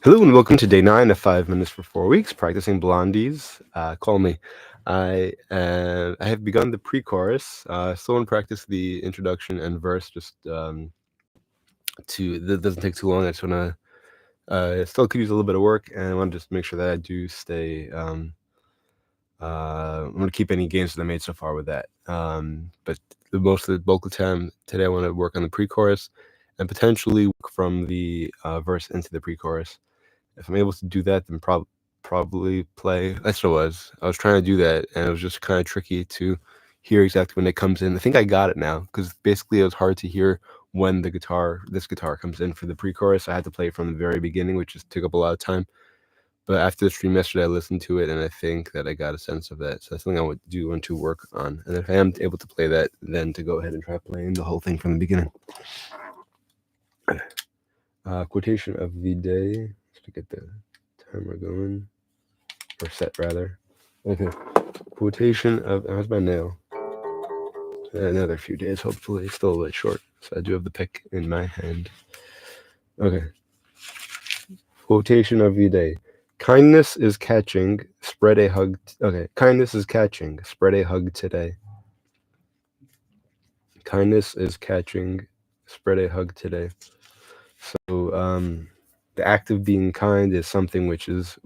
Hello and welcome to day 9 of 5 minutes for 4 weeks practicing blondies. Call me. I have begun the pre-chorus. Still want to practice the introduction and verse. Just to that doesn't take too long. I just want to. Still could use a little bit of work, and I want to just make sure that I do stay. I'm going to keep any gains that I made so far with that. But most of the vocal time today, I want to work on the pre-chorus and potentially work from the verse into the pre-chorus. If I'm able to do that, then probably play. That's what it was. I was trying to do that, and it was just kind of tricky to hear exactly when it comes in. I think I got it now because basically it was hard to hear when this guitar comes in for the pre-chorus. I had to play it from the very beginning, which just took up a lot of time. But after the stream yesterday, I listened to it, and I think that I got a sense of that. So that's something I want to work on. And if I am able to play that, then to go ahead and try playing the whole thing from the beginning. Quotation of the day. Let's get the timer going, or set rather. Okay. Quotation of how's my nail? Another few days, hopefully. It's still a bit short, so I do have the pick in my hand. Okay. Quotation of the day. Kindness is catching, spread a hug. Okay. Kindness is catching, spread a hug today. Kindness is catching, spread a hug today. So the act of being kind is something which is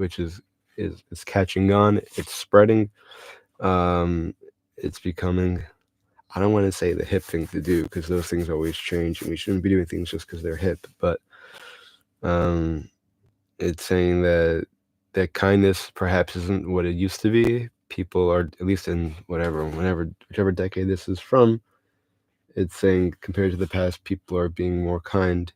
catching on. It's spreading. It's becoming. I don't want to say the hip thing to do because those things always change, and we shouldn't be doing things just because they're hip. But it's saying that kindness perhaps isn't what it used to be. People are, at least in whichever decade this is from, it's saying compared to the past, people are being more kind.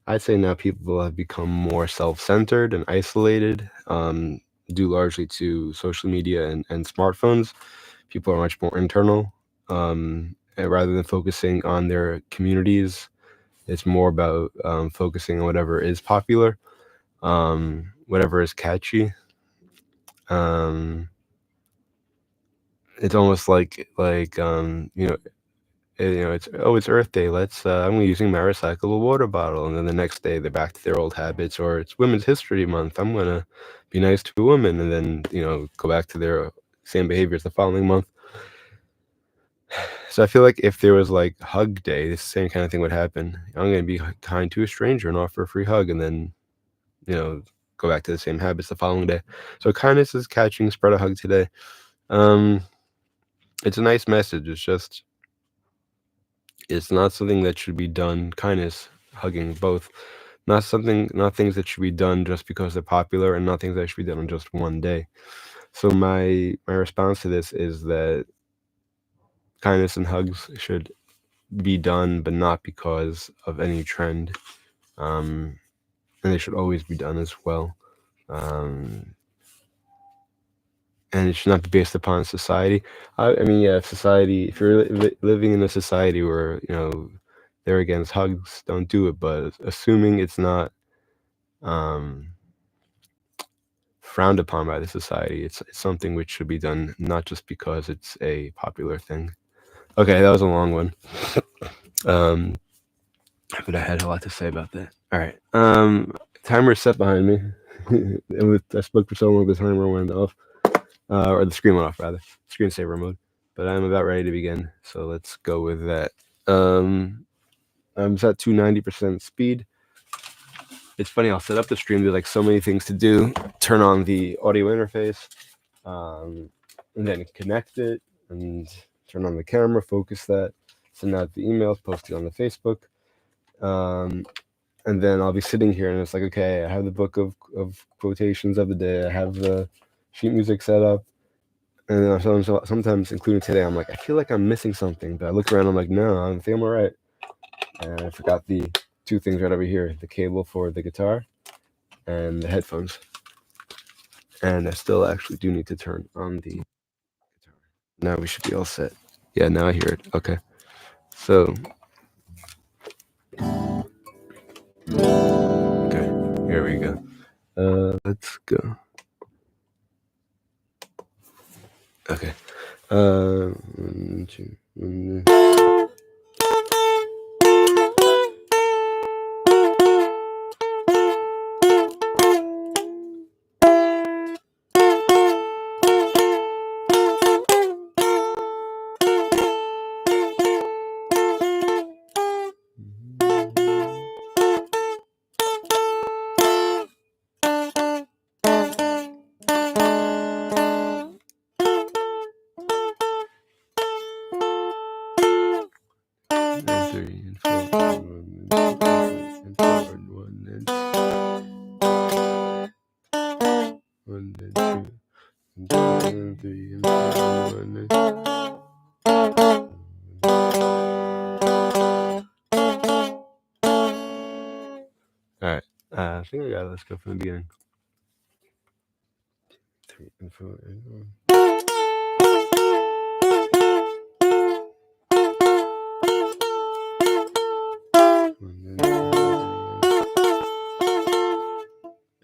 I'd say now people have become more self-centered and isolated, due largely to social media and smartphones. People are much more internal, and rather than focusing on their communities. It's more about focusing on whatever is popular, whatever is catchy. It's almost like it's Earth Day. I'm using my recyclable water bottle, and then the next day they're back to their old habits. Or it's Women's History Month. I'm gonna be nice to a woman, and then go back to their same behaviors the following month. So I feel like if there was like Hug Day, the same kind of thing would happen. I'm gonna be kind to a stranger and offer a free hug, and then go back to the same habits the following day. So kindness is catching, spread a hug today. It's a nice message. It's not something that should be done. Kindness, hugging, both. Not things that should be done just because they're popular, and not things that should be done on just one day. So my response to this is that kindness and hugs should be done, but not because of any trend. And they should always be done as well. And it should not be based upon society. I mean, yeah, if you're living in a society where they're against hugs, don't do it. But assuming it's not frowned upon by the society, it's something which should be done, not just because it's a popular thing. Okay, that was a long one. But I had a lot to say about that. All right, timer set behind me. I spoke for so long, the timer went off. Or the screen went off rather, screensaver mode. But I'm about ready to begin, so let's go with that. I'm set to 90% speed. It's funny, I'll set up the stream, there's like so many things to do. Turn on the audio interface, and then connect it, and turn on the camera, focus that, send out the emails, post it on the Facebook. And then I'll be sitting here, and it's like, okay, I have the book of quotations of the day, I have the sheet music set up. And sometimes, including today, I'm like, I feel like I'm missing something. But I look around, I'm like, no, I think I'm all right. And I forgot the two things right over here, the cable for the guitar and the headphones. And I still actually do need to turn on the guitar. Now we should be all set. Yeah, now I hear it. Okay. So, okay, here we go. Let's go. Okay. 3 and 4 and 1 and 2 and 4 and 1 and 2 and 3 and 4 and 1 and all right. I think I got it. Let's go from the beginning. 3 and 4 and 1.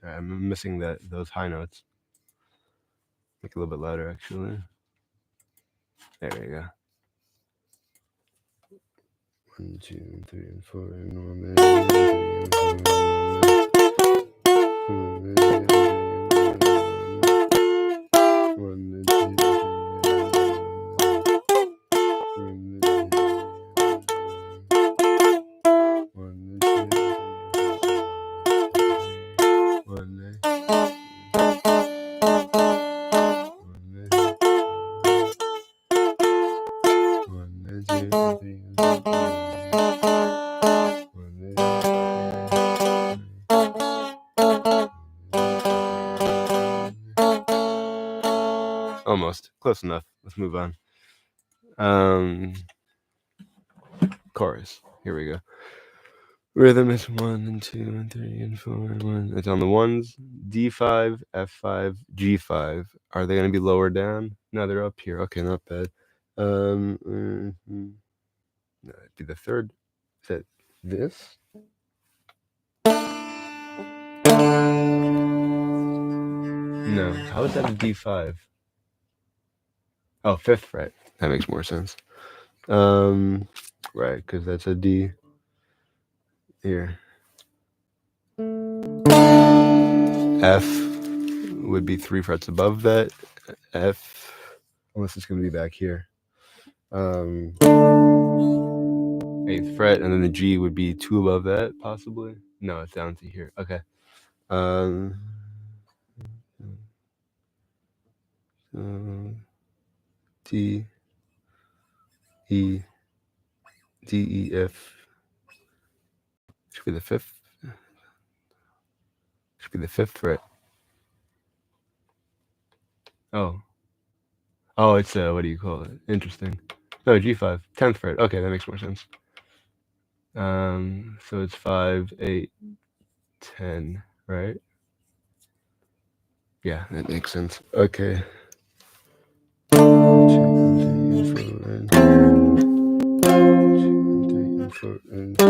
I'm missing those high notes. Make it a little bit louder, actually. There you go. 1, 2, 3 and 4 and 1 and almost close enough. Let's move on. Chorus. Here we go. Rhythm is 1 and 2 and 3 and 4 and 1. It's on the ones. D5, F5, G5. Are they going to be lower down? No, they're up here. Okay, not bad. No, it'd be the third. Is that this? No. How is that a D5? Oh, 5th fret. That makes more sense. Right, because that's a D. Here. F would be 3 frets above that. F, unless it's going to be back here. 8th fret, and then the G would be 2 above that, possibly. No, it's down to here. Okay. D, E, D, E, F. Should be the 5th. Should be the 5th fret. Oh, it's what do you call it? Interesting. No, G5, 10th fret. Okay, that makes more sense. So it's 5, 8, 10, right? Yeah, that makes sense. Okay. 2 and 3 and 4 and 2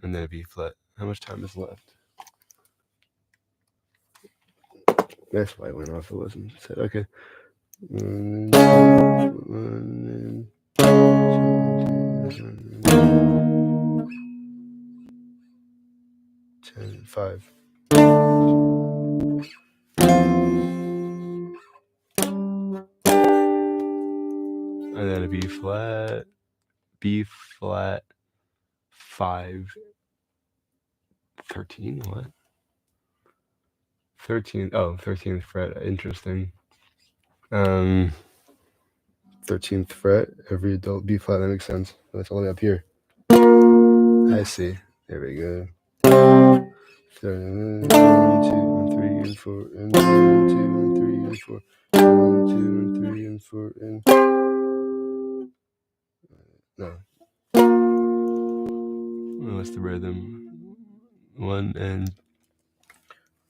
and then a B flat. How much time is left? That's why I went off. It wasn't said. Okay. 1 and 10, 5. And then a B flat, 5, 13, what? 13, 13th fret, interesting. 13th fret, every adult B flat, that makes sense. That's all the way up here. I see. There we go. 1, 2 and 3 and 4 and 1, 2 and 3 and 4. 1, 2 and 3 and 4 and no. What's the rhythm? 1 and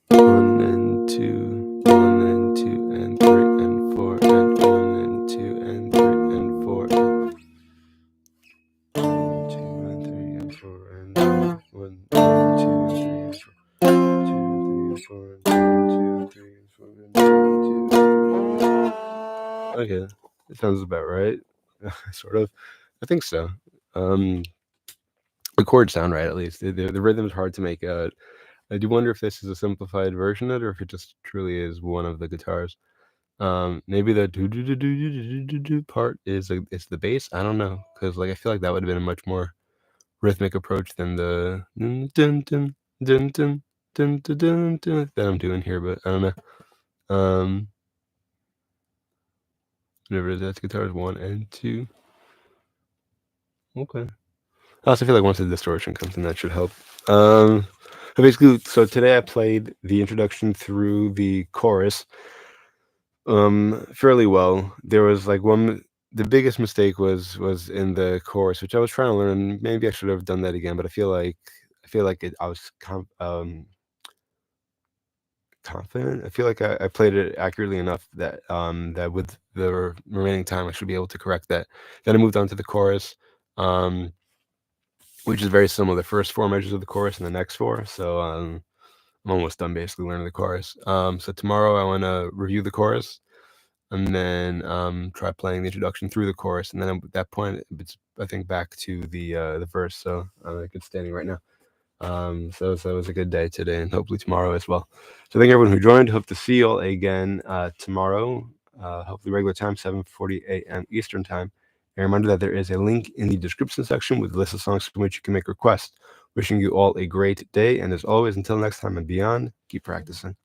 2, 1 and 2 and 3 and 4 and 1 and 2 and 3 and 4 and 2 and 3 and 4 and 1 and 2 and 3 and 4 2 and 3 and 4 and 2 and 3 and 4 and 2 and 2. Okay, that sounds about right. Sort of. I think so. The chords sound right, at least. The rhythm's hard to make out. I do wonder if this is a simplified version of it, or if it just truly is one of the guitars. Maybe the do do do do do do do part is the bass. I don't know, because like I feel like that would have been a much more rhythmic approach than the dun dun dun dun dun dun dun dun that I'm doing here. But I don't know. Whatever it is, that's guitars 1 and 2. Okay. I also feel like once the distortion comes in, that should help. But basically, so today I played the introduction through the chorus fairly well. There was like the biggest mistake was in the chorus, which I was trying to learn. Maybe I should have done that again, but I was confident. I feel like I played it accurately enough that that with the remaining time I should be able to correct that. Then I moved on to the chorus, um, which is very similar. The first four measures of the chorus and the next four. So I'm almost done basically learning the chorus. So tomorrow I want to review the chorus and then try playing the introduction through the chorus, and then at that point it's I think back to the verse. So I'm good standing right now. So it was a good day today, and hopefully tomorrow as well. So thank everyone who joined. Hope to see you all again tomorrow. Hopefully regular time, 7:40 a.m. Eastern time. And reminder that there is a link in the description section with a list of songs from which you can make requests. Wishing you all a great day, and as always, until next time and beyond, keep practicing.